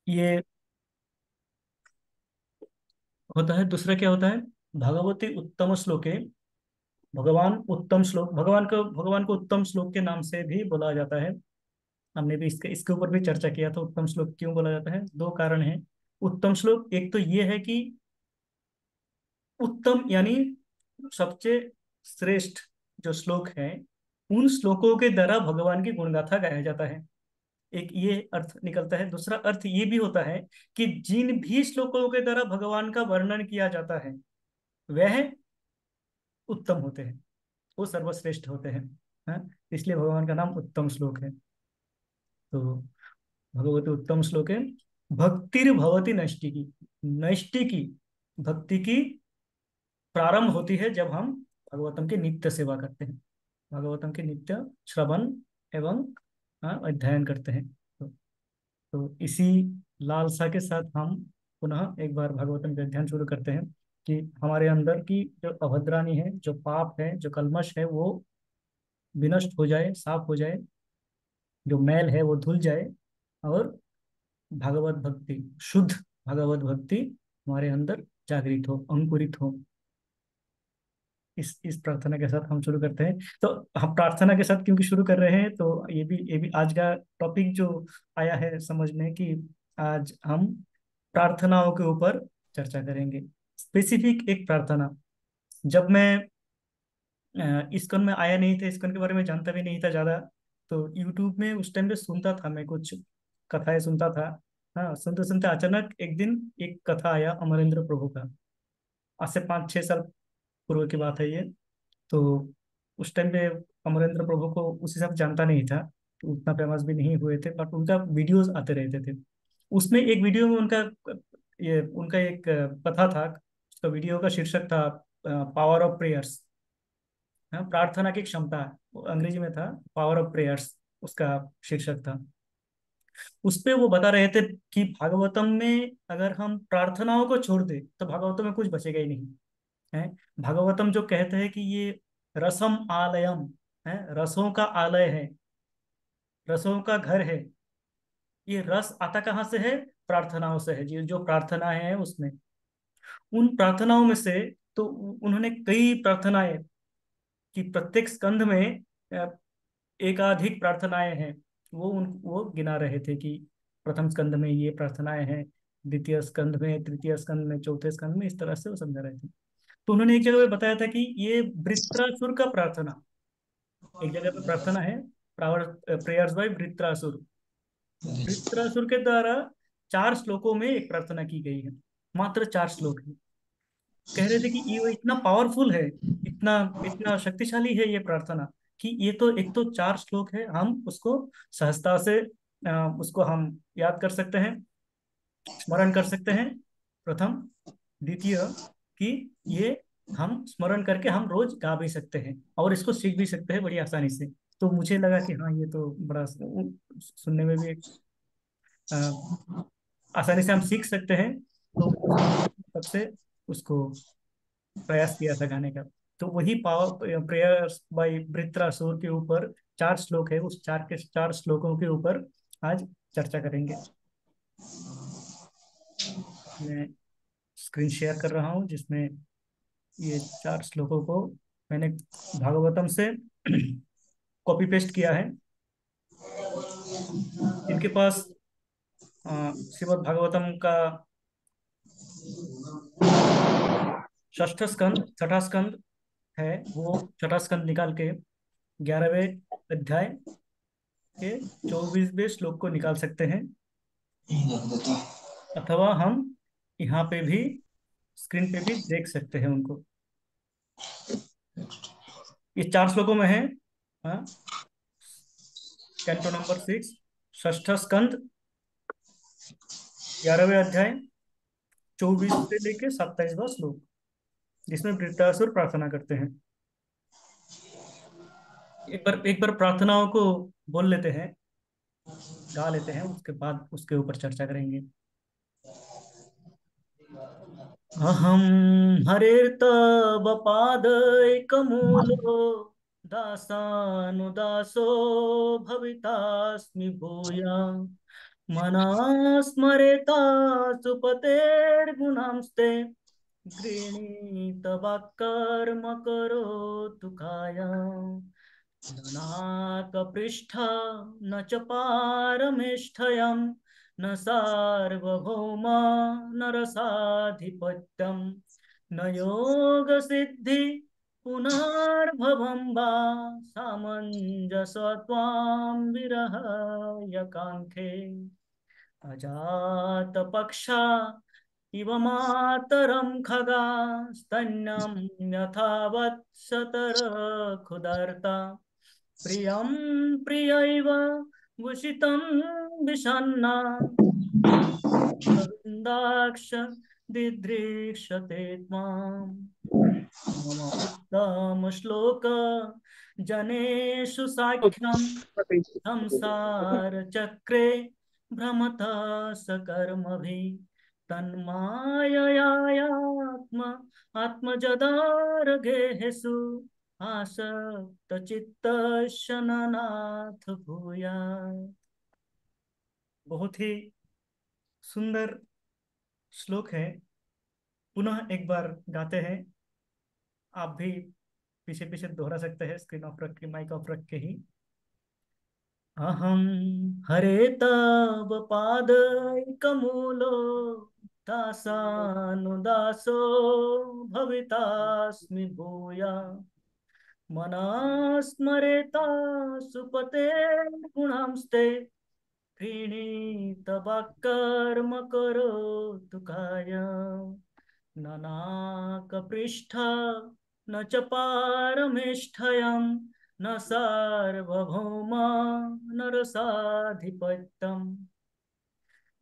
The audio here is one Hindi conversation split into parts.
ये होता है। दूसरा क्या होता है? भगवती उत्तम श्लोके, भगवान उत्तम श्लोक, भगवान को उत्तम श्लोक के नाम से भी बोला जाता है। हमने भी इसके इसके ऊपर भी चर्चा किया था। उत्तम श्लोक क्यों बोला जाता है? दो कारण हैं उत्तम श्लोक। एक तो ये है कि उत्तम यानी सबसे श्रेष्ठ जो श्लोक है, उन श्लोकों के द्वारा भगवान की गुणगाथा गाया जाता है। एक ये अर्थ निकलता है। दूसरा अर्थ ये भी होता है कि जिन भी श्लोकों के द्वारा भगवान का वर्णन किया जाता है वह उत्तम होते हैं, वो सर्वश्रेष्ठ होते हैं। हाँ? इसलिए भगवान का नाम उत्तम श्लोक है। तो भगवती उत्तम श्लोक है। भक्तिर भवती नैष्टिकी, नैष्टिकी भक्ति की प्रारंभ होती है जब हम भागवतम की नित्य सेवा करते हैं, भागवतम के नित्य श्रवण एवं अध्ययन करते हैं। तो इसी लालसा के साथ हम पुनः एक बार भागवतम का अध्ययन शुरू करते हैं कि हमारे अंदर की जो अभद्रानी है, जो पाप है, जो कल्मश है, वो विनष्ट हो जाए, साफ हो जाए, जो मैल है वो धुल जाए, और भागवत भक्ति, शुद्ध भागवत भक्ति हमारे अंदर जागृत हो, अंकुरित हो। इस प्रार्थना के साथ हम शुरू करते हैं। तो हम प्रार्थना के साथ क्योंकि शुरू कर रहे हैं, तो ये भी आज का टॉपिक जो आया है समझ में कि आज हम प्रार्थनाओं के ऊपर चर्चा करेंगे। स्पेसिफिक एक प्रार्थना। जब मैं इस्कॉन में आया नहीं था, इस्कॉन के बारे में जानता भी नहीं था ज्यादा, तो यूट्यूब में उस टाइम पे सुनता था, मैं कुछ कथाएं सुनता था। हाँ, सुनते सुनते अचानक एक दिन एक कथा आया अमरेंद्र प्रभु का। आज से 5-6 साल पूर्व की बात है ये। तो उस टाइम पे अमरेंद्र प्रभु को उस हिसाब से जानता नहीं था, तो उतना फेमस भी नहीं हुए थे, बट उनका वीडियोस आते रहते थे। उसमें एक वीडियो में उनका एक कथा था। उसका वीडियो का शीर्षक था पावर ऑफ प्रेयर्स, प्रार्थना की क्षमता। वो अंग्रेजी में था, पावर ऑफ प्रेयर्स उसका शीर्षक था। उस पे वो बता रहे थे कि भागवतम में अगर हम प्रार्थनाओं को छोड़ दे तो भागवतम में कुछ बचेगा ही नहीं है। भागवतम जो कहते हैं कि ये रसम आलयम है, रसों का आलय है, रसों का घर है, ये रस आता कहाँ से है? प्रार्थनाओं से है। जी, जो प्रार्थनाएं हैं उसमें, उन प्रार्थनाओं में से, तो उन्होंने कई प्रार्थनाएं कि प्रत्येक स्कंध में एकाधिक प्रार्थनाएं हैं, वो गिना रहे थे कि प्रथम स्कंध में ये प्रार्थनाएं हैं, द्वितीय स्कंध में, तृतीय स्कंध में, चौथे स्कंध में, इस तरह से वो समझा रहे थे। तो उन्होंने एक जगह पे बताया था कि ये वृत्रासुर का प्रार्थना, एक जगह पे प्रार्थना है, प्रेयर्स बाय वृत्रासुर। वृत्रासुर के द्वारा 4 श्लोकों में एक प्रार्थना की गई है, मात्र 4 श्लोक है। कह रहे थे कि ये इतना पावरफुल है, इतना इतना शक्तिशाली है ये प्रार्थना, कि ये तो एक तो 4 श्लोक है, हम उसको सहजता से उसको हम याद कर सकते हैं, स्मरण कर सकते हैं। प्रथम। द्वितीय, कि ये हम स्मरण करके हम रोज गा भी सकते हैं और इसको सीख भी सकते हैं बड़ी आसानी से। तो मुझे लगा कि हाँ, ये तो बड़ा सुनने में भी अ, आसानी से हम सीख सकते हैं। तो तब से उसको प्रयास किया था गाने का। तो वही पावर प्रेयर्स बाय वृत्रासुर के ऊपर 4 श्लोक है, उस 4 श्लोकों के ऊपर आज चर्चा करेंगे। मैं स्क्रीन शेयर कर रहा हूँ जिसमें ये 4 श्लोकों को मैंने भागवतम से कॉपी पेस्ट किया है। इनके पास श्रीमद् भागवतम का षष्ठ स्कंद, छठा स्कंद है, वो छठा स्कंद निकाल के 11वें अध्याय के 24वें श्लोक को निकाल सकते हैं, अथवा हम यहाँ पे भी स्क्रीन पे भी देख सकते हैं उनको। ये 4 श्लोकों में है। हाँ, कैंटो नंबर 6, षष्ठ स्कंद, 11वें अध्याय, 24 से लेके 27वां श्लोक, जिसमें वृत्तासुर प्रार्थना करते हैं। एक बार प्रार्थनाओं को बोल लेते हैं, गा लेते हैं, उसके बाद उसके ऊपर चर्चा करेंगे। अहम हरेर्तव पादैकमूलो दासानुदासो भवितास्मि भूया मना स्मरेता सुपतेर्गुणांस्ते गृणीत कर्म करोतु कायम् न नाकपृष्ठ न च पारमेष्ठयम् न सार्वभौम न रसाधिपत्यम् न योगसिद्धि पुनर्भवं वा सामञ्जस्य विरहाय काङ्क्षे अजातपक्षा इव मातरं खगा स्तन्यं यथा वत्सतर प्रियं प्रियैव वुषितं विषण्णा गोविन्दाक्ष दिदृक्षते त्वाम् मम उत्तम श्लोक जनेषु साख्यं संसार चक्रे भ्रमत सकर्मभिः तन्माययात्म आत्मजदारगेहेषु आसक्तचित्तस्य न नाथ भूयात्। बहुत ही सुंदर श्लोक है। पुनः एक बार गाते हैं। आप भी पीछे पीछे दोहरा सकते हैं, स्क्रीन ऑफ रख के, माइक ऑफ रख के ही। अहं हरे तव पादैकमूलो दासानुदासो भवितास्मि भूया मना स्मरेता सुपते गुणांस्ते प्रीणीत कर्म करोतु कायम् न नाकपृष्ठ न च पारमेष्ठयम् न सार्वभौम न रसाधिपत्यम्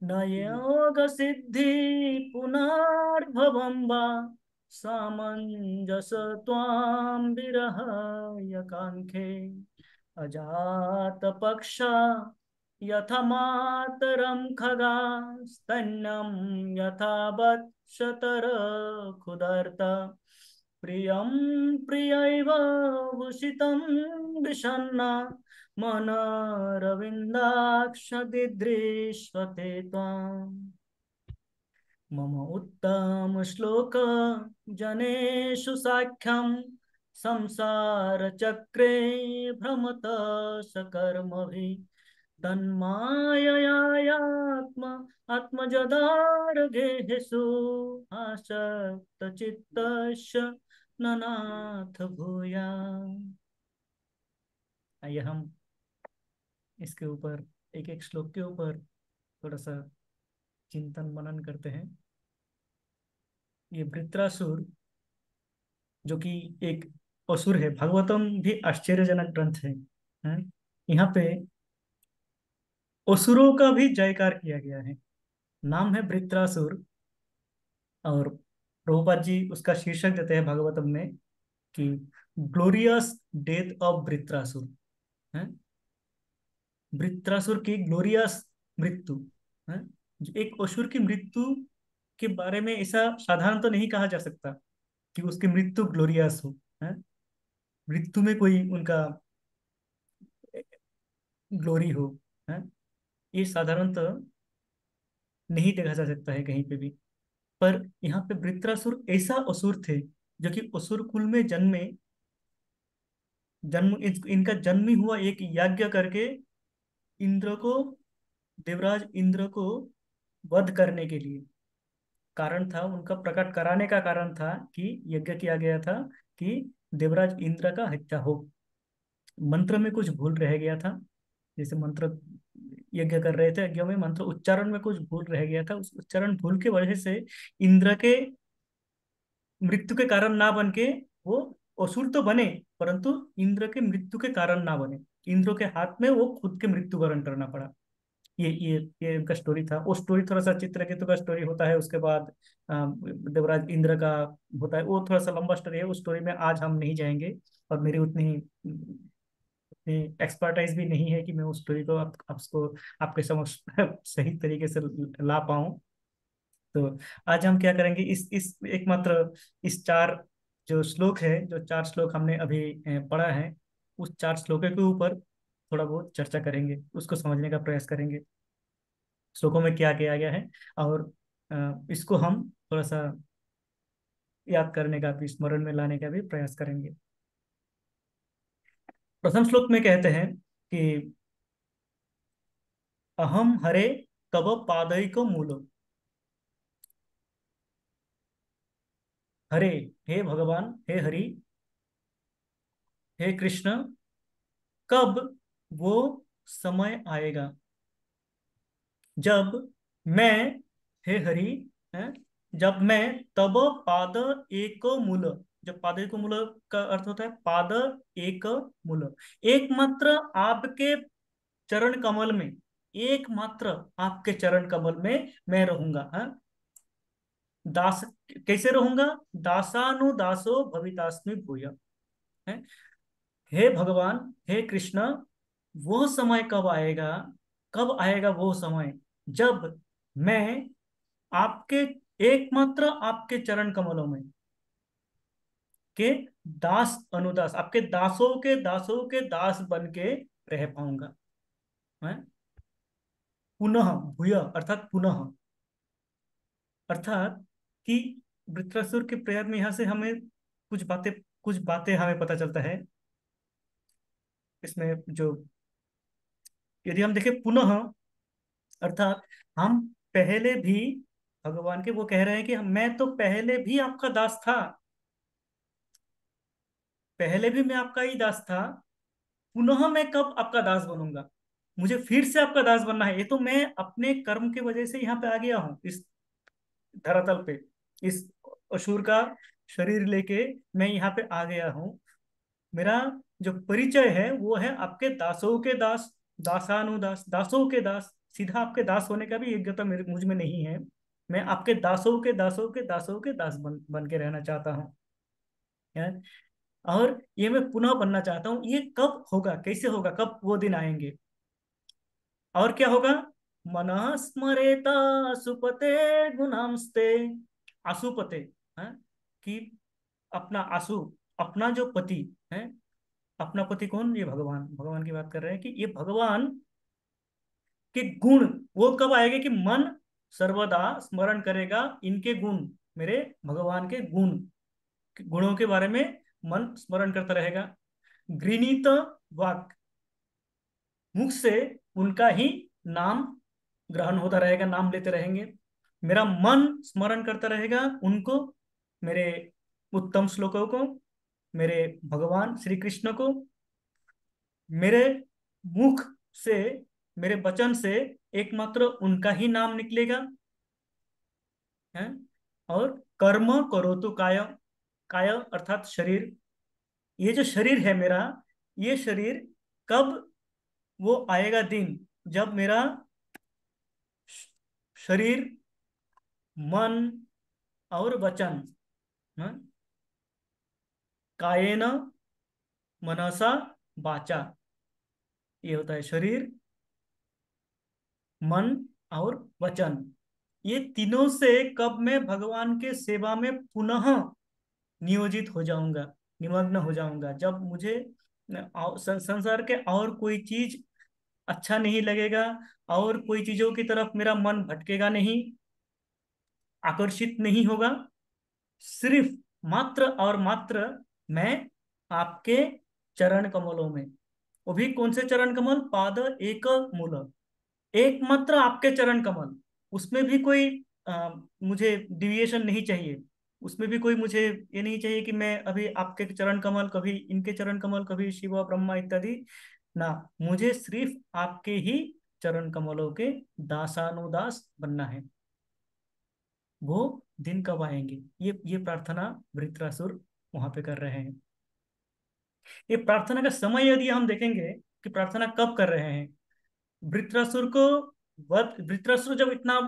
न योगसिद्धि पुनर्भवं वा सामञ्जस्य त्वां विरहाय काङ्क्षे अजातपक्षा यथा मातरं खगा स्तन्यं यथा वत्सतर क्षुधर्ता प्रियं प्रियैव भूषितं विषण्णा मनरविन्दाक्ष दिदृक्षते त्वाम् मम उत्तम श्लोक जनेषु साख्यं संसार चक्रे भ्रमत सकर्मभिः तन्माययात्म आत्मजदारगेहेषु आसक्तचित्तस्य न नाथ भूया। आइए हम इसके ऊपर, एक एक श्लोक के ऊपर थोड़ा सा चिंतन मनन करते हैं। ये वृत्रासुर जो कि एक असुर है, भागवतम भी आश्चर्यजनक ग्रंथ है, हैं? यहाँ पे असुरों का भी जयकार किया गया है। नाम है वृत्रासुर, और प्रभुपाद जी उसका शीर्षक देते हैं भागवतम में कि ग्लोरियस डेथ ऑफ वृत्रासुर, है वृत्रासुर की ग्लोरियस मृत्यु, है। एक असुर की मृत्यु के बारे में ऐसा साधारण तो नहीं कहा जा सकता कि उसकी मृत्यु ग्लोरियस हो, है। मृत्यु में कोई उनका ग्लोरी हो, है। ये साधारणतः नहीं देखा जा सकता है कहीं पे भी। पर यहाँ पे वृत्रासुर ऐसा असुर थे जो कि असुर कुल में जन्मे, इनका जन्म ही हुआ एक यज्ञ करके इंद्र को, देवराज इंद्र को वध करने के लिए। कारण था उनका, प्रकट कराने का कारण था कि यज्ञ किया गया था कि देवराज इंद्र का हत्या हो। मंत्र में कुछ भूल रह गया था, जैसे मंत्र यज्ञ कर रहे थे, यज्ञ में मंत्र उच्चारण में कुछ भूल रह गया था। उस उच्चारण भूल की वजह से इंद्र के मृत्यु के कारण ना बन के वो असुर तो बने, परंतु इंद्र के मृत्यु के कारण ना बने। इंद्र के हाथ में वो खुद के मृत्यु वरण करना पड़ा। ये उनका स्टोरी था। वो स्टोरी थोड़ा सा चित्रकेतु का स्टोरी होता है, उसके बाद देवराज इंद्र का होता है। वो थोड़ा सा लंबा स्टोरी है, उस स्टोरी में आज हम नहीं जाएंगे, और मेरी उतनी एक्सपर्टाइज भी नहीं है कि मैं उस स्टोरी को आपको आपके समक्ष सही तरीके से ला पाऊं। तो आज हम क्या करेंगे, इस एकमात्र इस चार जो श्लोक है, जो चार श्लोक हमने अभी पढ़ा है, उस चार श्लोकों के ऊपर थोड़ा बहुत चर्चा करेंगे, उसको समझने का प्रयास करेंगे। श्लोकों में क्या किया गया है, और इसको हम थोड़ा सा याद करने का भी, स्मरण में लाने का भी प्रयास करेंगे। प्रथम श्लोक में कहते हैं कि अहम हरे तव पादैको मूलो। हरे, हे भगवान, हे हरि, हे कृष्ण, कब वो समय आएगा जब मैं, हे हरि, हैं, जब मैं तब पाद एक मूल। जब पाद एक मूल का अर्थ होता है पाद एक मूल, एकमात्र आपके चरण कमल में, एकमात्र आपके चरण कमल में मैं रहूंगा। हाँ, दास, कैसे रहूंगा? दासानुदासो भवितास्मि भूय। है, हे भगवान, हे कृष्ण, वो समय कब आएगा, कब आएगा वो समय जब मैं आपके, एकमात्र आपके चरण कमलों में के दास अनुदास, आपके दासों के दास बन के रह पाऊंगा। है? पुनः, भूय अर्थात पुनः, अर्थात कि वृत्रासुर के प्रयाग में यहाँ से हमें कुछ बातें हमें पता चलता है इसमें। जो यदि हम देखें पुनः, अर्थात हम पहले भी, भगवान के वो कह रहे हैं कि मैं तो पहले भी आपका दास था, पहले भी मैं आपका ही दास था, पुनः मैं कब आपका दास बनूंगा? मुझे फिर से आपका दास बनना है। ये तो मैं अपने कर्म के वजह से यहाँ पे आ गया हूँ इस धरातल पे, इस असुर का शरीर लेके मैं यहाँ पे आ गया हूँ। मेरा जो परिचय है वो है आपके दासों के दास, दासानुदास, दासों के दास। सीधा आपके दास होने का भी योग्यता मेरे मुझ में नहीं है। मैं आपके दासों के दासों के दासों के दास बन के रहना चाहता हूँ। है? और ये मैं पुनः बनना चाहता हूँ। ये कब होगा, कैसे होगा, कब वो दिन आएंगे? और क्या होगा? मनः स्मरेता सुपते गुणांस्ते। आसुपते, है? कि अपना आसु, अपना जो पति है, अपना पति कौन? ये भगवान, भगवान की बात कर रहे हैं कि ये भगवान के गुण वो कब आएंगे कि मन सर्वदा स्मरण करेगा इनके गुण, मेरे भगवान के गुण, गुणों के बारे में मन स्मरण करता रहेगा। गृणीत वाक, मुख से उनका ही नाम ग्रहण होता रहेगा, नाम लेते रहेंगे। मेरा मन स्मरण करता रहेगा उनको, मेरे उत्तम श्लोकों को, मेरे भगवान श्री कृष्ण को। मेरे मुख से, मेरे वचन से एकमात्र उनका ही नाम निकलेगा। है? और कर्म करो तो काय, काय अर्थात शरीर। ये जो शरीर है मेरा, ये शरीर कब वो आएगा दिन जब मेरा शरीर, मन और वचन, हाँ, कायेन मनसा वाचा, ये होता है शरीर, मन और वचन। ये तीनों से कब मैं भगवान के सेवा में पुनः नियोजित हो जाऊंगा, निमग्न हो जाऊंगा, जब मुझे संसार के और कोई चीज अच्छा नहीं लगेगा, और कोई चीजों की तरफ मेरा मन भटकेगा नहीं, आकर्षित नहीं होगा। सिर्फ मात्र और मात्र मैं आपके चरण कमलों में, वो भी कौन से चरण कमल? पाद एक मूल, एकमात्र आपके चरण कमल। उसमें भी कोई मुझे डिविएशन नहीं चाहिए। उसमें भी कोई मुझे ये नहीं चाहिए कि मैं अभी आपके चरण कमल, कभी इनके चरण कमल, कभी शिव ब्रह्मा इत्यादि। ना, मुझे सिर्फ आपके ही चरण कमलों के दासानुदास बनना है। वो दिन कब आएंगे? ये प्रार्थना वृत्रासुर वहां पे कर रहे हैं। ये प्रार्थना का समय यदि हम देखेंगे कि प्रार्थना कब कर रहे हैं, वृत्रासुर को वृत्रासुर जब इतना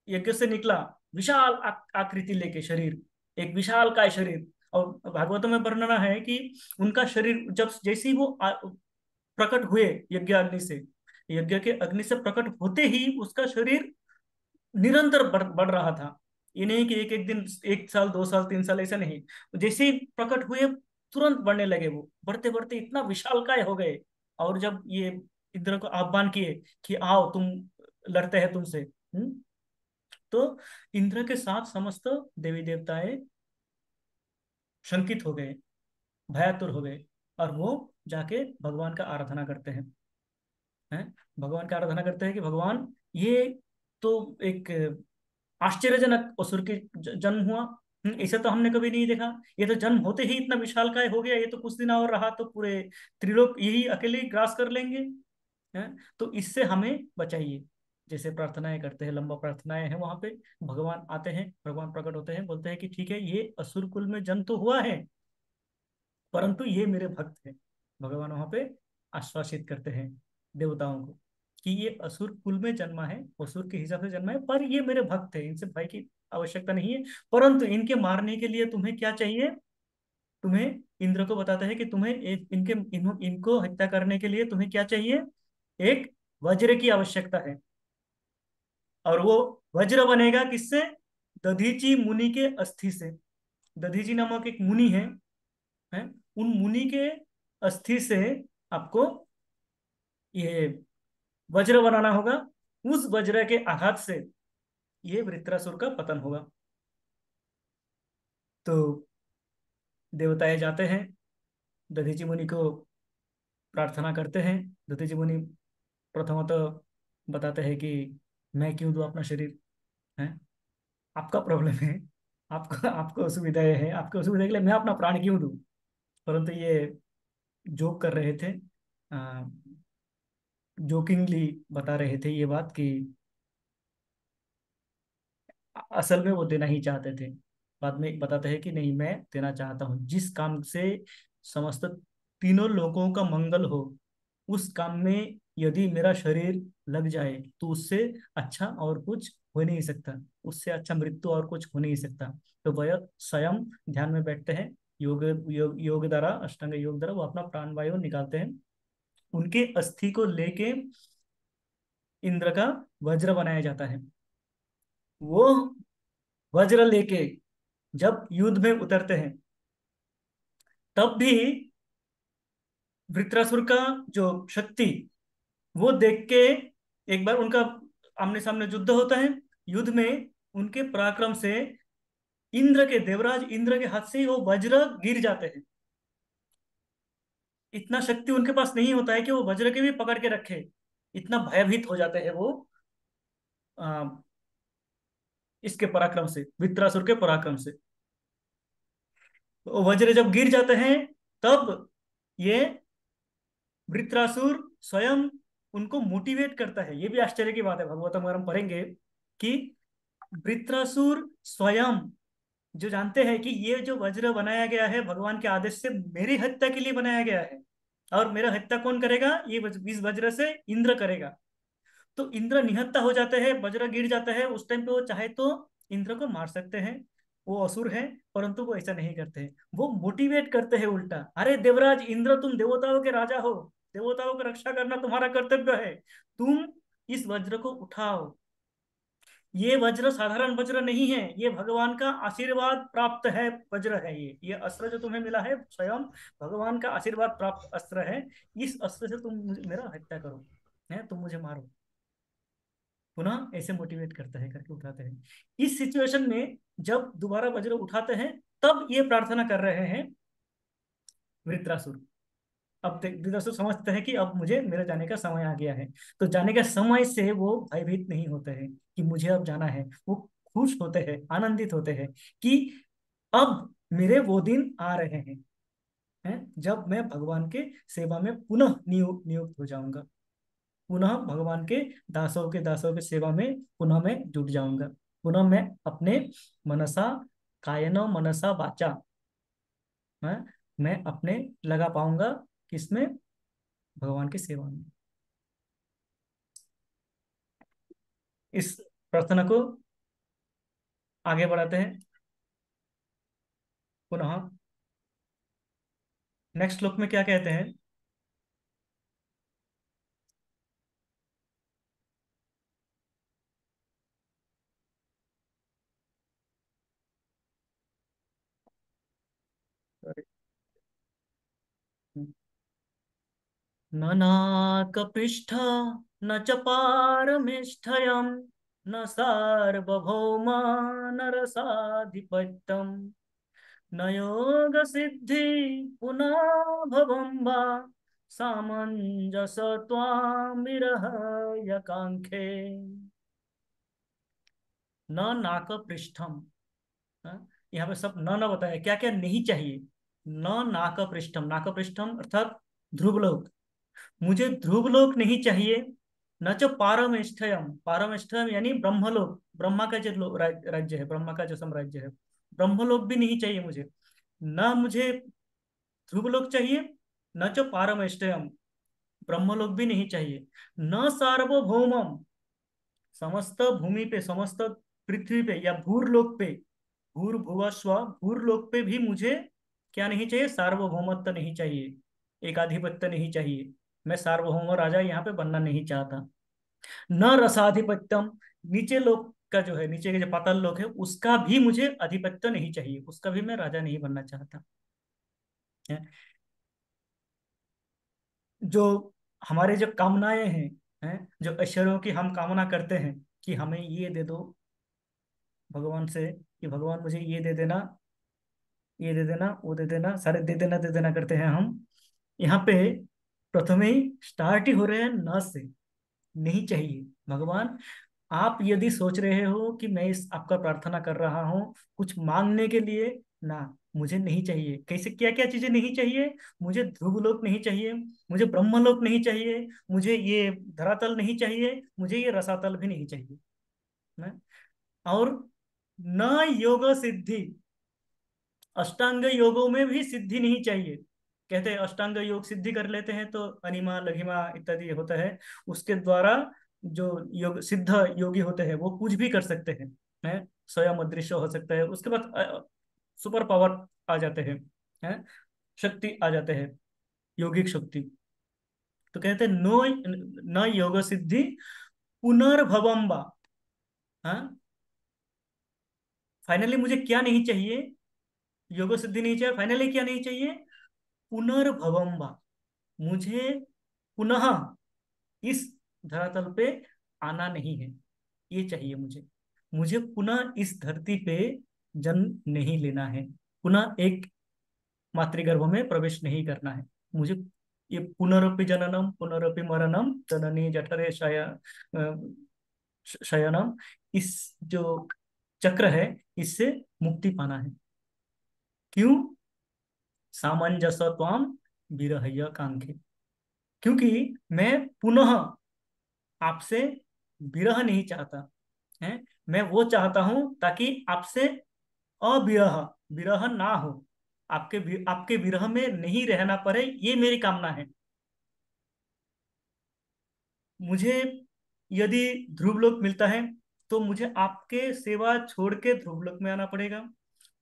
यज्ञ से निकला, विशाल आकृति लेके शरीर, एक विशाल काय शरीर, और भागवतों में वर्णना है कि उनका शरीर जब जैसे ही वो प्रकट हुए यज्ञ अग्नि से, यज्ञ के अग्नि से प्रकट होते ही उसका शरीर निरंतर बढ़ रहा था। ये नहीं कि एक एक दिन, एक साल, दो साल, तीन साल, ऐसा नहीं। जैसे ही प्रकट हुए तुरंत बढ़ने लगे, वो बढ़ते बढ़ते इतना विशालकाय हो गए। और जब ये इंद्र को आह्वान किए कि आओ तुम लड़ते हैं तुमसे। तो इंद्र के साथ समस्त देवी देवताएं शंकित हो गए, भयातुर हो गए, और वो जाके भगवान का आराधना करते हैं। हैं, भगवान की आराधना करते हैं कि भगवान, ये तो एक आश्चर्यजनक असुर की जन्म हुआ। इसे तो हमने कभी नहीं देखा। ये तो जन्म होते ही इतना विशालकाय हो गया, ये तो कुछ दिन और रहा तो पूरे त्रिलोक यही अकेले ही ग्रास कर लेंगे। हैं, तो इससे हमें बचाइए। जैसे प्रार्थनाएं करते हैं, लंबा प्रार्थनाएं हैं, वहां पे भगवान आते हैं, भगवान प्रकट होते हैं, बोलते हैं कि ठीक है, ये असुर कुल में जन्म तो हुआ है, परंतु ये मेरे भक्त हैं। भगवान वहां पे आश्वासित करते हैं देवताओं को कि ये असुर कुल में जन्मा है, असुर के हिसाब से जन्मा है, पर ये मेरे भक्त है, इनसे भय की आवश्यकता नहीं है। परंतु इनके मारने के लिए तुम्हें क्या चाहिए? तुम्हें, इंद्र को बताते हैं कि तुम्हें एक इनको हत्या करने के लिए तुम्हें क्या चाहिए? एक वज्र की आवश्यकता है। और वो वज्र बनेगा किससे? दधीची मुनि के अस्थि से। दधीची नामक एक मुनि है, उन मुनि के अस्थि से आपको ये वज्र बनाना होगा। उस वज्र के आघात से ये वृत्रासुर का पतन होगा। तो देवताएं जाते हैं, दधीचि मुनि को प्रार्थना करते हैं। दधीचि मुनि प्रथमतः बताते हैं कि मैं क्यों दूं अपना शरीर? है, आपका प्रॉब्लम है, आपको आपको असुविधाएं हैं, आपको असुविधा के लिए मैं अपना प्राण क्यों दूं? परंतु ये जोक कर रहे थे, जोकिंगली बता रहे थे ये बात कि असल में वो देना ही चाहते थे। बाद में बताते हैं कि नहीं, मैं देना चाहता हूँ, जिस काम से समस्त तीनों लोगों का मंगल हो, उस काम में यदि मेरा शरीर लग जाए तो उससे अच्छा और कुछ हो नहीं सकता, उससे अच्छा मृत्यु और कुछ हो नहीं सकता। तो वह स्वयं ध्यान में बैठते हैं, योग द्वारा, अष्टांग योग द्वारा वो अपना प्राण वायु निकालते हैं। उनके अस्थि को लेके इंद्र का वज्र बनाया जाता है। वो वज्र लेके जब युद्ध में उतरते हैं, तब भी वृत्रासुर का जो शक्ति, वो देख के एक बार उनका आमने सामने युद्ध होता है। युद्ध में उनके पराक्रम से इंद्र के, देवराज इंद्र के हाथ से ही वो वज्र गिर जाते हैं। इतना शक्ति उनके पास नहीं होता है कि वो वज्र के भी पकड़ के रखे। इतना भयभीत हो जाते हैं वो आ, इसके पराक्रम से, वृत्रासुर के पराक्रम से। तो वज्र जब गिर जाते हैं, तब ये वृत्रासुर स्वयं उनको मोटिवेट करता है। ये भी आश्चर्य की बात है, भगवतम अगर हम पढ़ेंगे कि वृत्रासुर स्वयं जो जानते हैं कि ये जो वज्र बनाया गया है भगवान के आदेश से मेरी हत्या के लिए बनाया गया है, और मेरा हत्या कौन करेगा? ये इस वज्र से इंद्र करेगा। तो इंद्र निहत्था हो जाते हैं, वज्र गिर जाता है। उस टाइम पे वो चाहे तो इंद्र को मार सकते हैं, वो असुर है, परंतु वो ऐसा नहीं करते हैं। वो मोटिवेट करते हैं उल्टा, अरे देवराज इंद्र, तुम देवताओं के राजा हो, देवताओं की रक्षा करना तुम्हारा कर्तव्य है, तुम इस वज्र को उठाओ। ये वज्र साधारण वज्र नहीं है, ये भगवान का आशीर्वाद प्राप्त है वज्र है। ये अस्त्र जो तुम्हें मिला है स्वयं भगवान का आशीर्वाद प्राप्त अस्त्र है। इस अस्त्र से तुम मेरा हत्या करो, है, तुम मुझे मारो। पुनः ऐसे मोटिवेट करते हैं, करके उठाते हैं। इस सिचुएशन में जब दोबारा वज्र उठाते हैं, तब ये प्रार्थना कर रहे हैं वृत्रासुर। अब वृत्रासुर समझते हैं कि अब मुझे मेरे जाने का समय आ गया है। तो जाने का समय से वो भयभीत नहीं होते हैं कि मुझे अब जाना है। वो खुश होते हैं, आनंदित होते हैं कि अब मेरे वो दिन आ रहे हैं जब मैं भगवान के सेवा में पुनः नियुक्त हो जाऊंगा। पुनः भगवान के दासों के सेवा में पुनः मैं जुट जाऊंगा। पुनः मैं अपने मनसा, कायन मनसा वाचा, है, मैं अपने लगा पाऊंगा किसमें? भगवान की सेवा में। इस प्रार्थना को आगे बढ़ाते हैं पुनः। नेक्स्ट श्लोक में क्या कहते हैं? ननाकपृष्ठ न च पारमेष्ठयम् न सार्वभौमा न रसाधिपत्यम् न योग सिद्धि पुनः भवं वा सामंजस त्वां विरहय कांखे न नाक पृष्ठम। यहाँ पे सब न बताया क्या क्या नहीं चाहिए। न नाक पृष्ठम, नाक पृष्ठम अर्थात ध्रुवलोक, मुझे ध्रुवलोक नहीं चाहिए। न च पारमेष्ठयम, पारमेष्ठयम यानी ब्रह्मलोक, ब्रह्मा का जो राज्य है, ब्रह्मा का जो साम्राज्य है, ब्रह्मलोक भी नहीं चाहिए मुझे। न मुझे ध्रुवलोक चाहिए, न च पारमेष्ठयम, ब्रह्मलोक भी नहीं चाहिए। न सार्वभौमम, समस्त भूमि पे, समस्त पृथ्वी पे या भूरलोक पे, भूर्भुवस्व भूरलोक पे भी मुझे क्या नहीं चाहिए, सार्वभौमत्व नहीं चाहिए, एकाधिपत्य नहीं चाहिए। मैं सार्वभौम राजा यहाँ पे बनना नहीं चाहता। न रसाधिपत्यम, नीचे लोक का जो है, नीचे के जो पाताल लोक है उसका भी मुझे अधिपत्य नहीं चाहिए, उसका भी मैं राजा नहीं बनना चाहता है। जो हमारे जो कामनाएं हैं जो ऐश्वर्यों की हम कामना करते हैं कि हमें ये दे दो भगवान से, कि भगवान मुझे ये दे देना, ये दे देना, वो दे देना, सारे दे देना करते हैं हम। यहाँ पे प्रथमे ही स्टार्ट ही हो रहे हैं न से, नहीं चाहिए। भगवान, आप यदि सोच रहे हो कि मैं इस आपका प्रार्थना कर रहा हूँ कुछ मांगने के लिए, ना, मुझे नहीं चाहिए। कैसे, क्या क्या चीजें नहीं चाहिए? मुझे ध्रुवलोक नहीं चाहिए, मुझे ब्रह्मलोक नहीं चाहिए, मुझे ये धरातल नहीं चाहिए, मुझे ये रसातल भी नहीं चाहिए ना। और न योग सिद्धि, अष्टांग योगों में भी सिद्धि नहीं चाहिए। कहते हैं अष्टांग योग सिद्धि कर लेते हैं तो अनिमा लघिमा इत्यादि होता है, उसके द्वारा जो योग सिद्ध योगी होते हैं वो कुछ भी कर सकते हैं स्वयं अदृश्य हो सकता है, उसके बाद सुपर पावर आ जाते हैं, शक्ति आ जाते हैं, योगिक शक्ति। तो कहते हैं नो, न योग सिद्धि पुनर्भवम बा। हाँ, फाइनली मुझे क्या नहीं चाहिए? योग सिद्धि नहीं चाहिए, फाइनली क्या नहीं चाहिए? पुनर्भवम बा, मुझे पुनः इस धरातल पे आना नहीं है, ये चाहिए मुझे। मुझे पुनः इस धरती पे जन्म नहीं लेना है, पुनः एक मातृगर्भ में प्रवेश नहीं करना है मुझे। ये पुनरपि जननम पुनरपि मरणम जननी जठरे शयनम, इस जो चक्र है इससे मुक्ति पाना है। क्यों? सामंजस्य त्वाम विरहय कांखे, क्योंकि मैं पुनः आपसे विरह नहीं चाहता है। मैं वो चाहता हूं ताकि आपसे अविरह, विरह ना हो, आपके विरह में नहीं रहना पड़े, ये मेरी कामना है। मुझे यदि ध्रुवलोक मिलता है तो मुझे आपके सेवा छोड़ के ध्रुवलोक में आना पड़ेगा।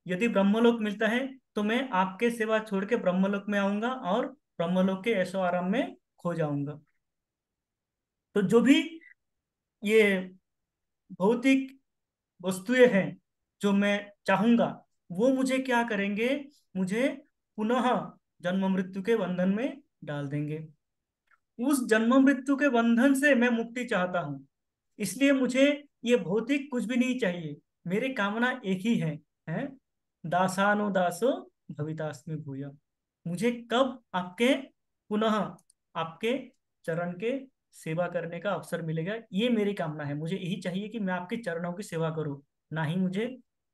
यदि ब्रह्मलोक मिलता है तो मैं आपके सेवा छोड़ के ब्रह्मलोक में आऊंगा और ब्रह्मलोक के ऐशो आराम में खो जाऊंगा। तो जो भी ये भौतिक वस्तुएं हैं जो मैं चाहूंगा, वो मुझे क्या करेंगे, मुझे पुनः जन्म मृत्यु के बंधन में डाल देंगे। उस जन्म मृत्यु के बंधन से मैं मुक्ति चाहता हूँ, इसलिए मुझे ये भौतिक कुछ भी नहीं चाहिए। मेरी कामना एक ही है दासानो दासो भवितास्मि भूय। मुझे कब आपके पुनः आपके चरण के सेवा करने का अवसर मिलेगा, ये मेरी कामना है। मुझे यही चाहिए कि मैं आपके चरणों की सेवा करूं, ना ही मुझे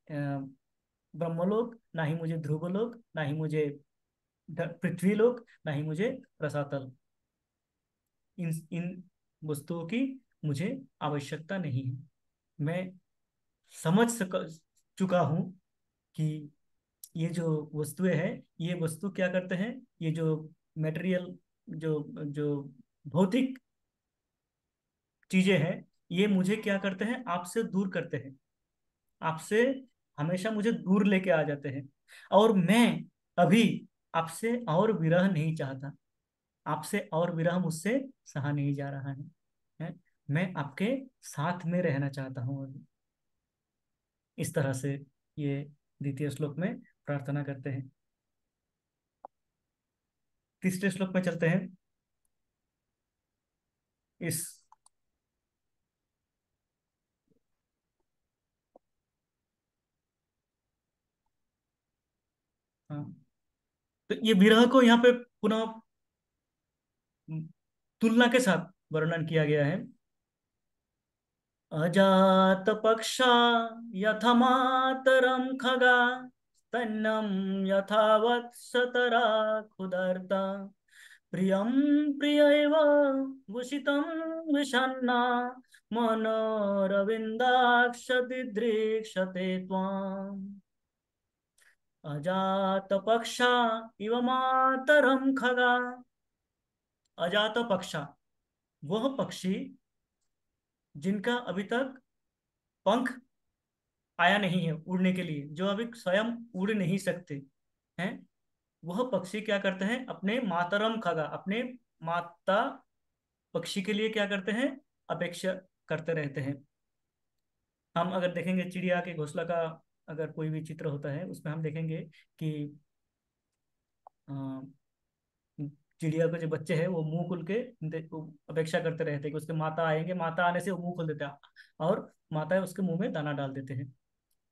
ब्रह्मलोक, ना ही मुझे ध्रुवलोक, ना ही मुझे पृथ्वीलोक, ना ही मुझे रसातल। इन इन वस्तुओं की मुझे आवश्यकता नहीं है। मैं समझ चुका हूं कि ये जो वस्तुएं हैं, ये वस्तु क्या करते हैं, ये जो मटेरियल, जो जो भौतिक चीजें हैं, ये मुझे क्या करते हैं, आपसे दूर करते हैं, आपसे हमेशा मुझे दूर लेके आ जाते हैं। और मैं अभी आपसे और विरह नहीं चाहता, आपसे और विरह मुझसे सहा नहीं जा रहा है? मैं आपके साथ में रहना चाहता हूँ अभी। इस तरह से ये द्वितीय श्लोक में प्रार्थना करते हैं। तीसरे श्लोक में चलते हैं। इस हाँ, तो ये विरह को यहाँ पे पुनः तुलना के साथ वर्णन किया गया है। अजात पक्षा यथमातरम खगा स्तन्यम यथा वत्सतरा खुदर्ता प्रियं प्रियैव भूषितं विषण्णा मनोरविन्दाक्ष दिदृक्षते त्वाम् अजात पक्षा इव मातरम खगा। अजात पक्षा, वह पक्षी जिनका अभी तक पंख आया नहीं है उड़ने के लिए, जो अभी स्वयं उड़ नहीं सकते हैं, वह पक्षी क्या करते हैं, अपने मातरम खगा, अपने माता पक्षी के लिए क्या करते हैं, अपेक्षा करते रहते हैं। हम अगर देखेंगे चिड़िया के घोंसला का, अगर कोई भी चित्र होता है उसमें हम देखेंगे कि अ, चिड़िया के जो बच्चे हैं वो मुंह खुल के वो अपेक्षा करते रहते हैं कि उसके माता आएंगे, माता आने से वो मुंह खोल देते हैं और माता उसके मुंह में दाना डाल देते हैं।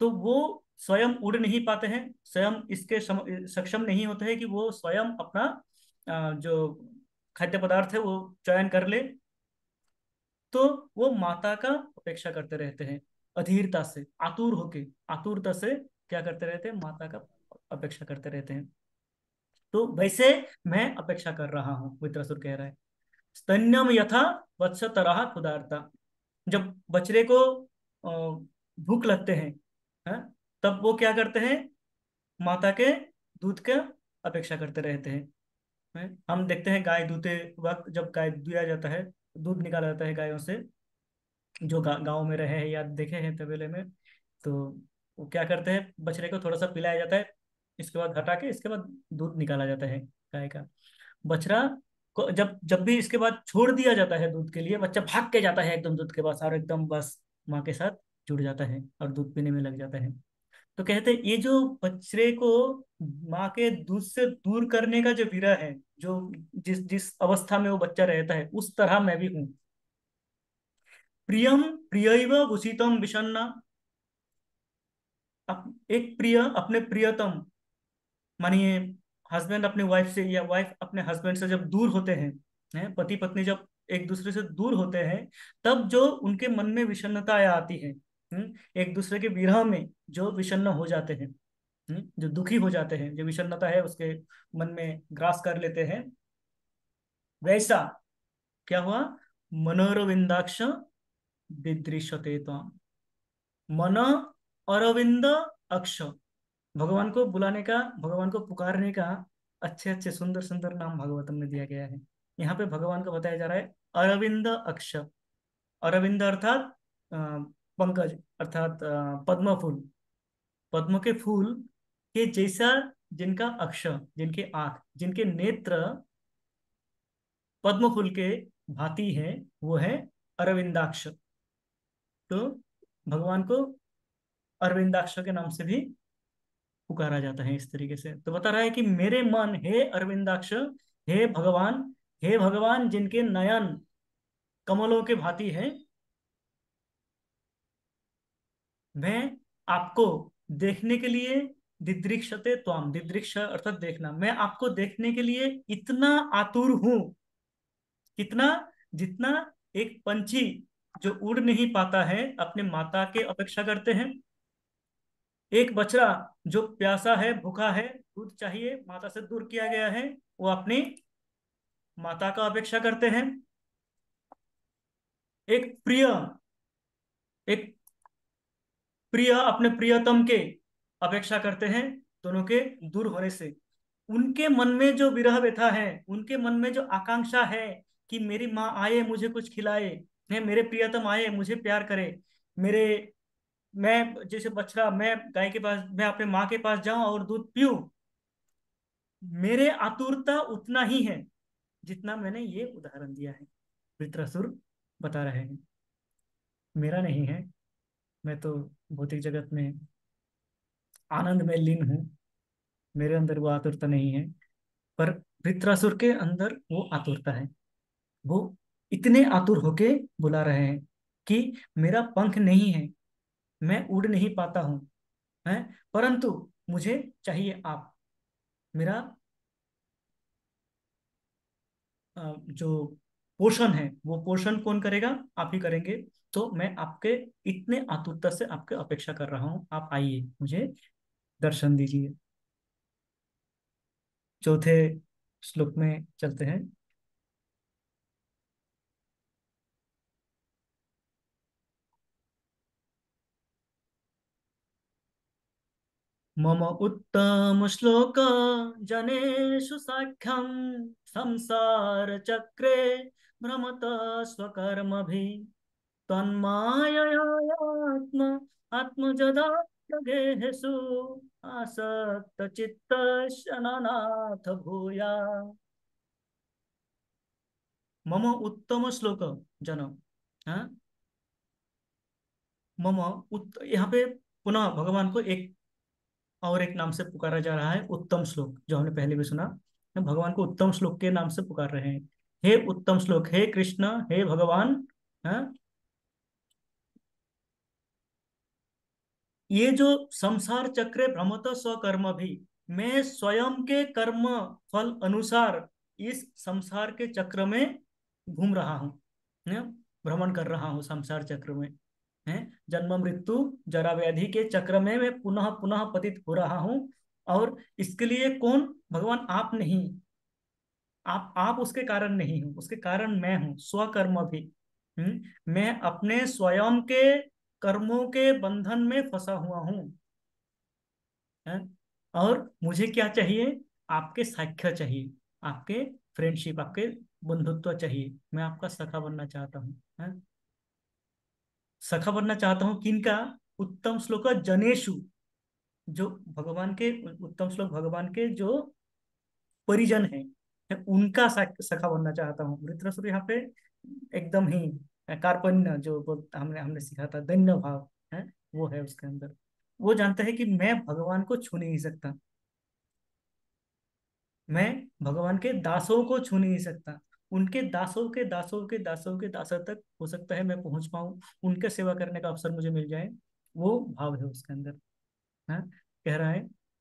तो वो स्वयं उड़ नहीं पाते हैं, स्वयं इसके सक्षम नहीं होते हैं कि वो स्वयं अपना जो खाद्य पदार्थ है वो चयन कर ले। तो वो माता का अपेक्षा करते रहते हैं, अधीरता से, आतुर होके, आतुरता से क्या करते रहते हैं, माता का अपेक्षा करते रहते हैं। तो वैसे मैं अपेक्षा कर रहा हूँ, वृत्रासुर कह रहा है। स्तन्यम यथा वत्स तरह खुदारता, जब बछड़े को भूख लगते हैं, हाँ, तब वो क्या करते हैं, माता के दूध का अपेक्षा करते रहते हैं। हम देखते हैं गाय दूते वक्त, जब गाय दुया जाता है, दूध निकाला जाता है गायों से, जो गांव में रहे हैं या देखे हैं तबेले में, तो वो क्या करते हैं, बछड़े को थोड़ा सा पिलाया जाता है, इसके बाद हटा के इसके बाद दूध निकाला जाता है गाय का। बछड़ा को जब जब भी इसके बाद छोड़ दिया जाता है दूध के लिए, बच्चा भाग के जाता है एकदम दूध के पास और एकदम बस माँ के साथ जुड़ जाता है और दूध पीने में लग जाता है। तो कहते हैं ये जो बछड़े को माँ के दूध से दूर करने का जो विरह है, जो जिस जिस अवस्था में वो बच्चा रहता है, उस तरह मैं भी हूँ। प्रियम प्रियैव उषितम विषन्ना, एक प्रिय अपने प्रियतम, मानिए हस्बैंड अपने वाइफ से या वाइफ अपने हस्बैंड से जब दूर होते हैं, पति पत्नी जब एक दूसरे से दूर होते हैं, तब जो उनके मन में विषन्नता आती है, एक दूसरे के विरह में जो विषन्न हो जाते हैं, जो दुखी हो जाते हैं, जो विषन्नता है उसके मन में ग्रास कर लेते हैं, वैसा क्या हुआ, मनोरविंदाक्ष दिदृश्यते त्वाम। मन अरविंद अक्ष, भगवान को बुलाने का, भगवान को पुकारने का अच्छे अच्छे सुंदर सुंदर नाम भागवतम में दिया गया है। यहाँ पे भगवान को बताया जा रहा है अरविंद अक्ष। अरविंद अर्थात अ, पंकज, अर्थात पद्म फूल, पद्म के फूल के जैसा जिनका अक्ष, जिनके आंख, जिनके नेत्र पद्म फूल के भांति है, वो है अरविंदाक्ष। तो भगवान को अरविंदाक्ष के नाम से भी पुकारा जाता है। इस तरीके से तो बता रहा है कि मेरे मन, हे अरविंदाक्ष, हे भगवान जिनके नयन कमलों के भांति है, मैं आपको देखने के लिए, दिदृक्षते त्वाम, दिदृक्ष अर्थात देखना, मैं आपको देखने के लिए इतना आतुर हूं, कितना, जितना एक पंछी जो उड़ नहीं पाता है अपने माता के अपेक्षा करते हैं, एक बछड़ा जो प्यासा है, भूखा है, दूध चाहिए, माता से दूर किया गया है, वो अपनी माता का अपेक्षा करते हैं। एक प्रिय, एक प्रिय अपने प्रियतम के अपेक्षा करते हैं, दोनों के दूर होने से। उनके मन में जो विरह व्यथा है, उनके मन में जो आकांक्षा है कि मेरी माँ आए मुझे कुछ खिलाए, है मेरे प्रियतम आए मुझे प्यार करे, मेरे, मैं जैसे बछड़ा, मैं गाय के पास, मैं अपने माँ के पास जाऊं और दूध पीऊं, मेरे आतुरता उतना ही है जितना मैंने ये उदाहरण दिया है। वृत्रासुर बता रहे हैं, मेरा नहीं है, मैं तो भौतिक जगत में आनंद में लीन हूँ, मेरे अंदर वो आतुरता नहीं है। पर वृत्रासुर के अंदर वो आतुरता है, वो इतने आतुर होके बुला रहे हैं कि मेरा पंख नहीं है, मैं उड़ नहीं पाता हूँ, है, परंतु मुझे चाहिए आप, मेरा जो पोषण है वो पोषण कौन करेगा? आप ही करेंगे। तो मैं आपके इतने आतुरता से आपके अपेक्षा कर रहा हूँ, आप आइए मुझे दर्शन दीजिए। चौथे श्लोक में चलते हैं। मम उत्तम श्लोक जनेषु साख्यम संसार चक्रे भ्रमत स्वकर्मभि तन्माययात्म आत्मजदा गेहेषु आसक्त चित्त शननाथ भूया। मम उत्तम श्लोक जन, हाँ, मम यहाँ पे पुनः भगवान को एक और एक नाम से पुकारा जा रहा है, उत्तम श्लोक, जो हमने पहले भी सुना। भगवान को उत्तम श्लोक के नाम से पुकार रहे हैं। हे उत्तम श्लोक, हे कृष्ण, हे भगवान, हाँ, ये जो संसार चक्र भ्रमत स्वकर्म भी, मैं स्वयं के कर्म फल अनुसार इस संसार के चक्र में घूम रहा हूँ, है? भ्रमण कर रहा हूँ संसार चक्र में, है? जन्म मृत्यु जरा व्याधि के चक्र में मैं पुनः पुनः पतित हो रहा हूँ। और इसके लिए कौन? भगवान आप नहीं, आप उसके कारण नहीं हो, उसके कारण मैं हूँ, स्वकर्म भी। मैं अपने स्वयं के कर्मों के बंधन में फंसा हुआ हूँ, है? और मुझे क्या चाहिए? आपके साख्य चाहिए, आपके फ्रेंडशिप, आपके बंधुत्व चाहिए। मैं आपका सखा बनना चाहता हूँ, है? सखा बनना चाहता हूँ किनका? उत्तम श्लोक जनेशु, जो भगवान के उत्तम श्लोक भगवान के जो परिजन है उनका सखा बनना चाहता हूँ। वृत्रासुर यहाँ पे एकदम ही कार्पण्य, जो हमने हमने सीखा था, दैन्य भाव है, वो है उसके अंदर। वो जानता है कि मैं भगवान को छू नहीं सकता, मैं भगवान के दासों को छू नहीं सकता। उनके दासों के दासों के दासों के दासों तक हो सकता है मैं पहुंच पाऊं, उनके सेवा करने का अवसर मुझे मिल जाए। वो भाव है उसके अंदर। हाँ, कह रहा है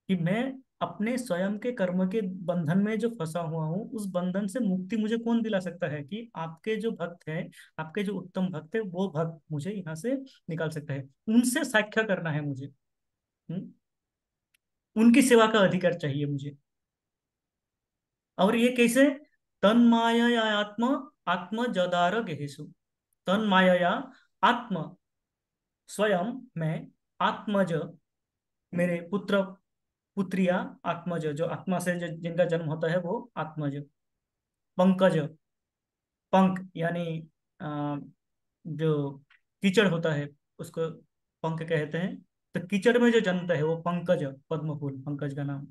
कि मैं अपने स्वयं के कर्म के बंधन में जो फंसा हुआ हूँ, उस बंधन से मुक्ति मुझे कौन दिला सकता है? कि आपके जो भक्त हैं, आपके जो उत्तम भक्त है, वो भक्त मुझे यहाँ से निकाल सकता है। उनसे साख्य करना है मुझे। उनकी सेवा का अधिकार चाहिए मुझे। और ये कैसे? तन माया आत्म आत्म जदार गेहेसु, तन माया आत्म, स्वयं मैं, आत्मज मेरे पुत्र पुत्रिया, आत्मज जो आत्मा से जिनका जन्म होता है वो आत्मज, पंकज, पंख यानी अ, जो कीचड़ होता है उसको पंख कहते हैं। तो कीचड़ में जो जन्मता है वो पंकज, पद्म फूल पंकज का नाम।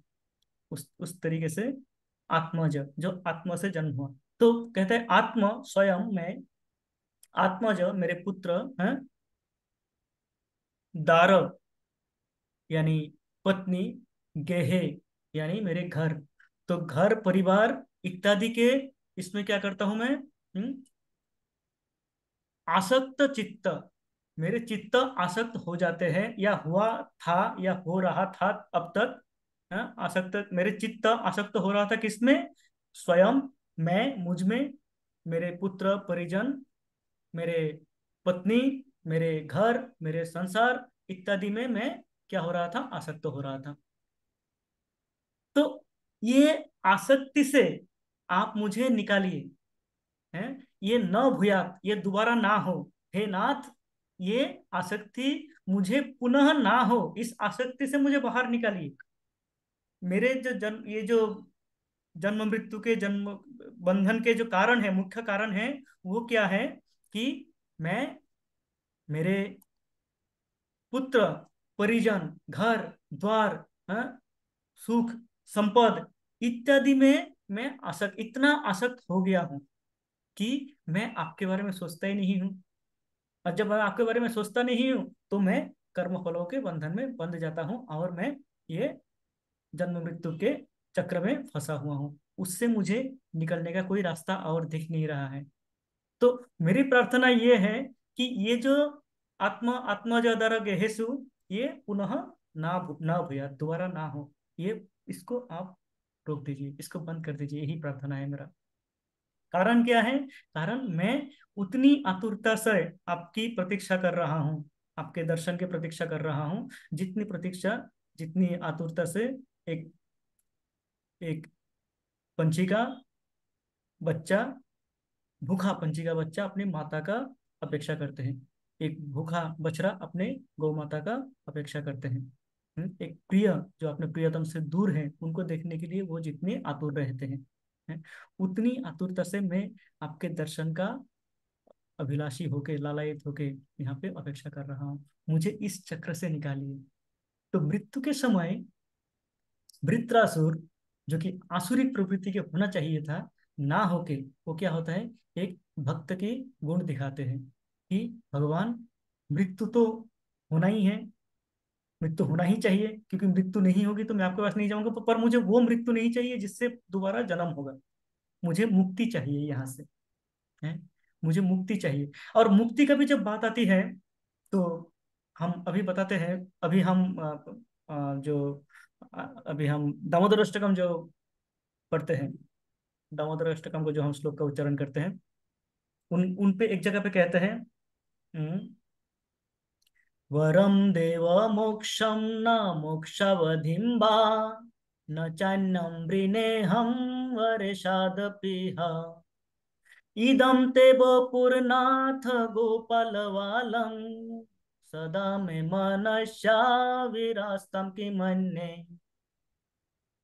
उस तरीके से आत्मज, जो आत्मा से जन्म हुआ। तो कहते हैं आत्मा स्वयं मैं, आत्मज मेरे पुत्र हैं, दारव यानी पत्नी, गेहे यानी मेरे घर। तो घर परिवार इत्यादि के इसमें क्या करता हूं मैं? आसक्त चित्त, मेरे चित्त आसक्त हो जाते हैं, या हुआ था, या हो रहा था अब तक। हाँ, आसक्त, मेरे चित्त आसक्त हो रहा था किसमें? स्वयं मैं, मुझ में, मेरे पुत्र परिजन, मेरे पत्नी, मेरे घर, मेरे संसार इत्यादि में मैं क्या हो रहा था? आसक्त हो रहा था। तो ये आसक्ति से आप मुझे निकालिए, हैं? ये न भूयात, ये दोबारा ना हो, हे नाथ। ये आसक्ति मुझे पुनः ना हो, इस आसक्ति से मुझे बाहर निकालिए। मेरे जो जन्म, ये जो जन्म मृत्यु के जन्म बंधन के जो कारण है, मुख्य कारण है, वो क्या है? कि मैं मेरे पुत्र परिजन, घर द्वार, हाँ, सुख संपद इत्यादि में मैं आसक्त, इतना आसक्त हो गया हूं कि मैं आपके बारे में सोचता ही नहीं हूँ। और जब मैं आपके बारे में सोचता नहीं हूँ तो मैं कर्म फलों के बंधन में बंध जाता हूँ, और मैं ये जन्म मृत्यु के चक्र में फंसा हुआ हूँ। उससे मुझे निकलने का कोई रास्ता और दिख नहीं रहा है। तो मेरी प्रार्थना ये है कि ये जो आत्मा आत्मा जो दर गेहेसु, ये पुनः ना भूया, दोबारा ना हो। ये इसको आप रोक दीजिए, इसको बंद कर दीजिए, यही प्रार्थना है मेरा। कारण क्या है? कारण मैं उतनी आतुरता से आपकी प्रतीक्षा कर रहा हूँ, आपके दर्शन की प्रतीक्षा कर रहा हूँ, जितनी प्रतीक्षा, जितनी आतुरता से एक एक पंछी का बच्चा, भूखा पंछी का बच्चा अपनी माता का अपेक्षा करते हैं, एक भूखा बछड़ा अपने गौ माता का अपेक्षा करते हैं। एक प्रिय जो अपने प्रियतम से दूर है उनको देखने के लिए वो जितने आतुर रहते हैं, हैं? उतनी आतुरता से मैं आपके दर्शन का अभिलाषी होके, लालायित होके यहाँ पे अपेक्षा कर रहा हूँ, मुझे इस चक्र से निकालिए। तो मृत्यु के समय वृत्रासुर, जो कि आसुरिक प्रवृत्ति के होना चाहिए था, ना होके वो क्या होता है, एक भक्त की गुण दिखाते हैं कि भगवान, मृत्यु तो होना ही है, मृत्यु होना ही चाहिए, क्योंकि मृत्यु नहीं होगी तो मैं आपके पास नहीं जाऊंगा, पर मुझे वो मृत्यु नहीं चाहिए जिससे दोबारा जन्म होगा, मुझे मुक्ति चाहिए यहाँ से, है, मुझे मुक्ति चाहिए। और मुक्ति का भी जब बात आती है तो हम अभी बताते हैं, अभी हम अभी हम दामोदर अष्टकम जो पढ़ते हैं, दामोदर अष्टकम को जो हम श्लोक का उच्चारण करते हैं, उन उन पे एक जगह पे कहते हैं, हम्म, वरम देव मोक्षम न मोक्षावधिं वा न चान्यं वृणेऽहं वर्षादपीह इदं ते वपुरनाथ गोपालवालं सदा मे मनस्या विरास्तं किमन्ये।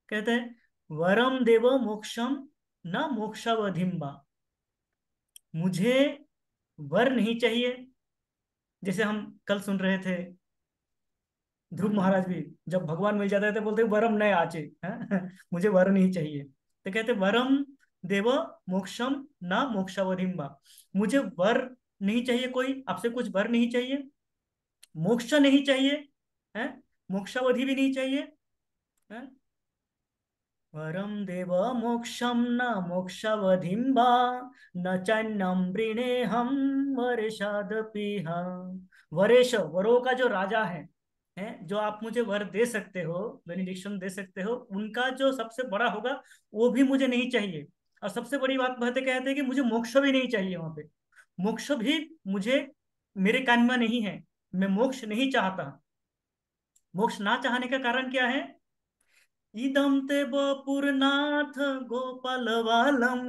कहते हैं वरम देव मोक्षम न मोक्षावधिं वा, मुझे वर नहीं चाहिए, जैसे हम कल सुन रहे थे, ध्रुव महाराज भी जब भगवान मिल जाते थे बोलते वरम नए आचे, हैं? मुझे वर नहीं चाहिए, तो कहते वरम देव मोक्षम ना मोक्षावधिम वा, मुझे वर नहीं चाहिए, कोई आपसे कुछ वर नहीं चाहिए, मोक्ष नहीं चाहिए, है, मोक्षावधि भी नहीं चाहिए, है? वरम देव मोक्षम न मोक्षावधिं वा न चान्यं वृणेऽहं वर्षादपीह। वरेश, वरों का जो राजा है, जो आप मुझे वर दे सकते हो, बेनिडिक्शन दे सकते हो, उनका जो सबसे बड़ा होगा वो भी मुझे नहीं चाहिए। और सबसे बड़ी बात कहते कहते हैं कि मुझे मोक्ष भी नहीं चाहिए, वहां पे मोक्ष भी मुझे मेरे कान में नहीं है, मैं मोक्ष नहीं चाहता। मोक्ष ना चाहने का कारण क्या है? इदम ते बपुरनाथ गोपाल बालम,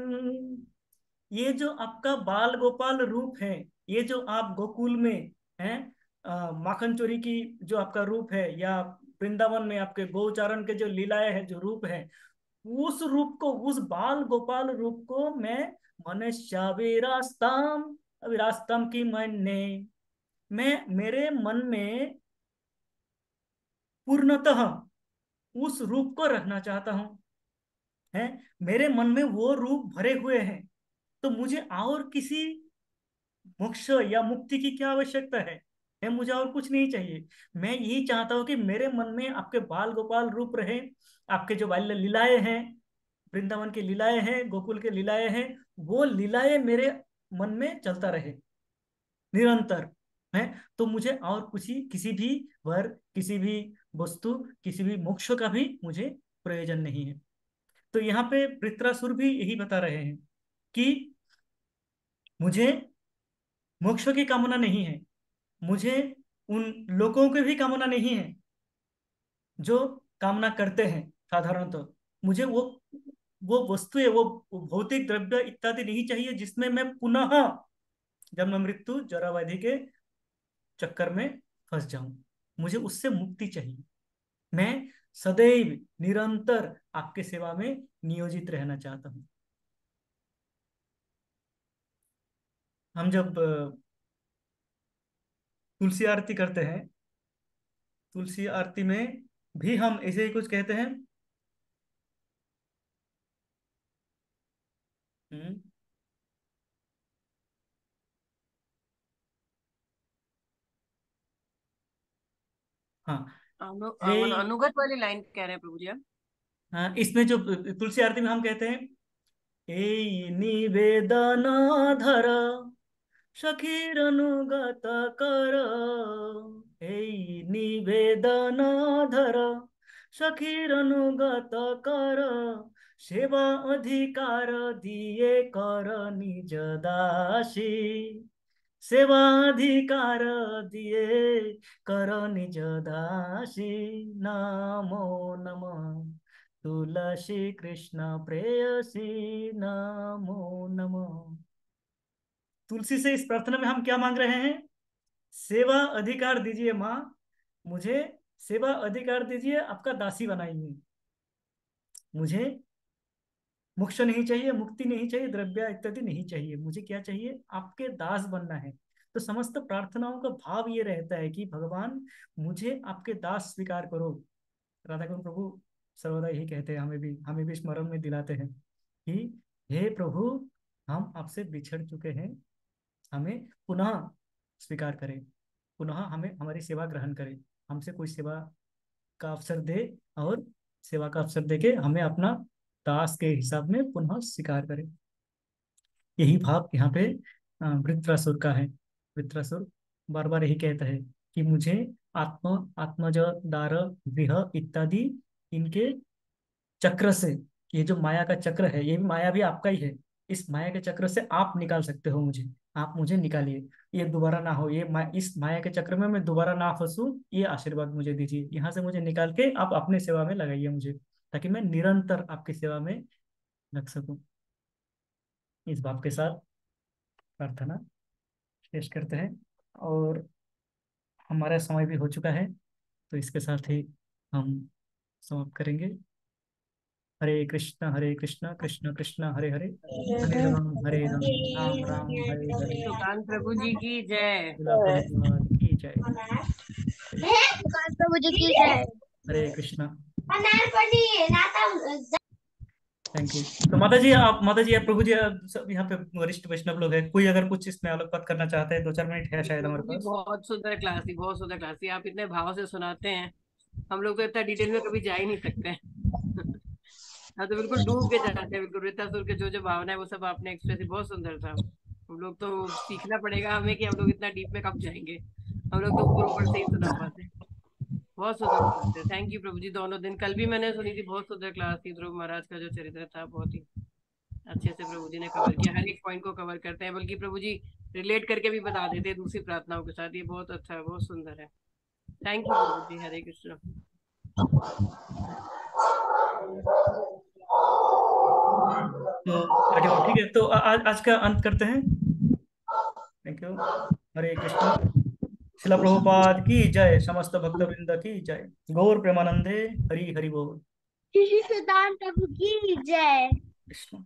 ये जो आपका बाल गोपाल रूप है, ये जो आप गोकुल में हैं, माखन चोरी की जो आपका रूप है, या वृंदावन में आपके गोचारण के जो लीलाएं हैं, जो रूप है, उस रूप को, उस बाल गोपाल रूप को मैं मनुष्याविरास्ताम, अविरास्ताम की मैंने, मैं मेरे मन में पूर्णतः उस रूप को रखना चाहता हूं, है, मेरे मन में वो रूप भरे हुए हैं, तो मुझे और किसी मोक्ष या मुक्ति की क्या आवश्यकता है, मुझे और कुछ नहीं चाहिए। मैं यही चाहता हूँ कि मेरे मन में आपके बाल गोपाल रूप रहे, आपके जो बाल्य लीलाएं हैं, वृंदावन की लीलाएं हैं, गोकुल के लीलाएं हैं, वो लीलाएं मेरे मन में चलता रहे निरंतर, है। तो मुझे और कुछ ही, किसी भी वर, किसी भी वस्तु, किसी भी मोक्ष का भी मुझे प्रयोजन नहीं है। तो यहाँ पे वृत्रासुर भी यही बता रहे हैं कि मुझे मोक्ष की कामना नहीं है, मुझे उन लोगों की भी कामना नहीं है जो कामना करते हैं साधारणतः, मुझे वो वस्तुएं, वो भौतिक द्रव्य इत्यादि नहीं चाहिए जिसमें मैं पुनः जन्म मृत्यु जरा व्याधि के चक्कर में फंस जाऊं, मुझे उससे मुक्ति चाहिए। मैं सदैव निरंतर आपके सेवा में नियोजित रहना चाहता हूँ। हम जब तुलसी आरती करते हैं, तुलसी आरती में भी हम ऐसे ही कुछ कहते हैं। हम्म, हाँ, मतलब ए, अनुगत वाली लाइन कह रहे हैं प्रभु जी आप? हाँ, इसमें जो तुलसी आरती में हम कहते हैं, ए निवेदन धर सखीर अनुगत कर, ए निवेदन धर सखीर अनुगत कर, सेवा अधिकार दिए कर निज दासी। सेवाधिकार दिए कर निज दासी। नमो नमः तुलसी कृष्ण प्रेयसी, नमो नमः। तुलसी से इस प्रार्थना में हम क्या मांग रहे हैं? सेवा अधिकार दीजिए माँ, मुझे सेवा अधिकार दीजिए, आपका दासी बनाइए। मुझे मोक्ष नहीं चाहिए, मुक्ति नहीं चाहिए, द्रव्य इत्यादि नहीं चाहिए, मुझे क्या चाहिए? आपके दास बनना है। तो समस्त प्रार्थनाओं का भाव ये रहता है कि भगवान मुझे आपके दास स्वीकार करो। राधा कृष्ण प्रभु सर्वदा यही कहते हैं, हमें भी स्मरण में दिलाते हैं कि हे प्रभु, हम आपसे बिछड़ चुके हैं, हमें पुनः स्वीकार करें, पुनः हमें हमारी सेवा ग्रहण करें, हमसे कोई सेवा का अवसर दे, और सेवा का अवसर देके हमें अपना दास के हिसाब में पुनः स्वीकार करें। यही भाव यहाँ पे वृत्रासुर का है। वृत्रासुर बार बार यही कहता है कि मुझे आत्मज दार गृह इत्यादि इनके चक्र से, ये जो माया का चक्र है, ये भी माया भी आपका ही है, इस माया के चक्र से आप निकाल सकते हो मुझे, आप मुझे निकालिए। ये दोबारा ना हो, इस माया के चक्र में मैं दोबारा ना फंसूं, ये आशीर्वाद मुझे दीजिए। यहाँ से मुझे निकाल के आप अपने सेवा में लगाइए मुझे, ताकि मैं निरंतर आपकी सेवा में लग सकूं। इस भाव के साथ प्रार्थना पेश करते हैं, और हमारा समय भी हो चुका है, तो इसके साथ ही हम समाप्त करेंगे। हरे कृष्णा कृष्ण कृष्ण हरे हरे, हरे राम राम हरे हरे। सुकांत प्रभु जी की जय। शिला प्रभुपाद की जय। प्रभु जी की जय। हरे कृष्णा। Thank you. तो माता जी आप प्रभु जी, आप सब यहाँ पे वरिष्ठ वैष्णव लोग हैं, कोई अगर कुछ इसमें आलोकपात करना चाहते हैं, 2-4 मिनट है शायद हमारे प्रभु जी पास। बहुत सुंदर क्लास थी, बहुत सुंदर क्लास थी। आप इतने भाव से सुनाते हैं, हम लोग तो इतना डिटेल में कभी जा ही नहीं सकते हैं। हाँ, तो बिल्कुल डूब के जाते हैं, बिल्कुल वृत्तासुर के जो जो भावना है वो सब आपने एक्सप्रेस, बहुत सुंदर था। हम लोग तो सीखना पड़ेगा हमें कि हम लोग इतना डीप में कब जाएंगे। हम लोग तो ऊपर ऊपर से ही सुना पाते हैं। बहुत सुंदर सुनाते हैं। थैंक यू प्रभु जी। दोनों दिन कल भी मैंने सुनी थी, बहुत सुंदर क्लास थी। ध्रुव महाराज का जो चरित्र था बहुत ही अच्छे से प्रभु जी ने कवर किया। हर एक पॉइंट को कवर करते हैं, बल्कि प्रभु जी रिलेट करके भी बता देते हैं दूसरी प्रार्थनाओं के साथ। ये बहुत अच्छा है, बहुत सुंदर है। थैंक यू प्रभु जी। हरे कृष्ण। तो ठीक है, तो आज आज का अंत करते हैं। Thank you. हरे कृष्णा। शिला प्रभुपाद की जय, समस्त भक्त वृंद की जय। गौर प्रेमानंदे हरि हरि बोल। श्री सिद्धांत प्रभु की जय। कृष्ण।